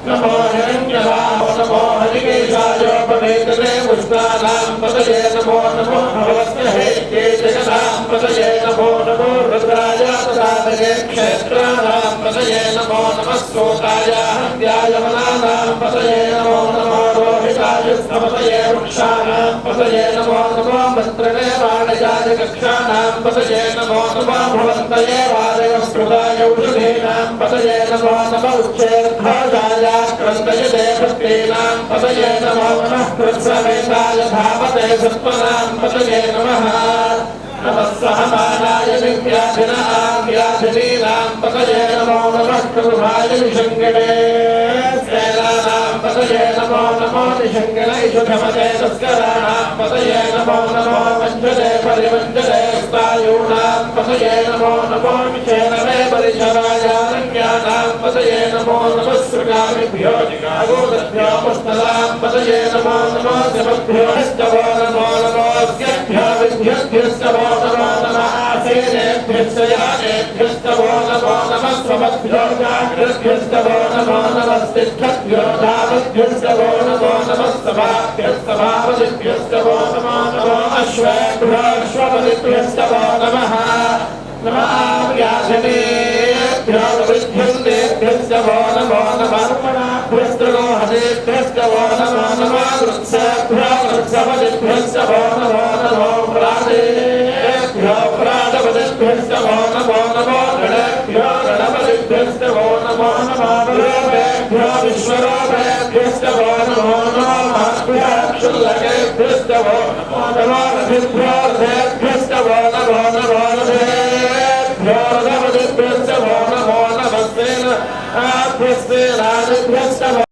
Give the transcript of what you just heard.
नमो हिरण्यवाहो नमो हरिकेशायोपवेतने पुष्णानां पतये नमो नमो भवस्महे जगतां पतये नमो नमो रुद्राय तदातये क्षेत्राणां पतये नमो नमः स्तोताय हत्यायमनानां पतये नमो नमो रोहिताय पतये वृक्षाणां पतये नमो नमो मन्त्रणे वाणयाय कक्षाणां पतये नमो नमो भवन्तये वारयस्कृताय औषधीनां पतये नमो नमो उच्चैर्ध्वजाय क्रन्दय देवतेनां पतये नमो नमः कृत्समेताय धावते सत्त्वनां पतये नमः नमः सहमानाय दिव्याधिनां पतये नमो नमः कृभाय निषङ्गिणे सेनानां पतये नमो नमो निषङ्गिणैषुधमते तस्कराणां पतये नमो नमो वञ्चते परिवञ्चते स्तायूणां पतये नमो नमो विचेनवे परिशरायारण्यानां पतये नमो नमः सृगामिभ्यो जिगागोदभ्यो पुष्पलां पतये नमो नमो दिवभ्योश्चवो नमो नमो अस्यभ्यो विद्युद्भ्यश्चवो नमो नमः आसेनेभ्यश्च यानेभ्यश्चवो नमो नमः स्वमभ्यो जाग्रद्भ्यश्चवो नमो नमः सिद्धभ्यो धावद्भ्यश्चवो नमो नमः सभाभ्यस्तभावदिभ्यश्चवो नमो नमो अश्वेभ्यो अश्वपदिभ्यश्चवो नमः नमः व्याधिनेभ्यो विद्युन्देभ्यश्चवो नमो नमः भ्यस्त्रोहदेभ्यश्चवो नमो नमः वृत्सेभ्यो वृत्सपदिभ्यश्चवो नमो नमो प्राणेभ्यो प्राणपदिभ्यश्चवो नमो नमो गणेभ्यो गणपदिभ्यश्चवो नमो नमः रूपेभ्यो विश्वरूपेभ्यश्चवो नमो नमः महद्भ्यक्षुल्लकेभ्यश्चवो नमो नमो रथिभ्यो रथेभ्यश्चवो नमो नमो रथेभ्यो रथपदिभ्यश्चवो नमो नमः सेनाभ्यश्चवो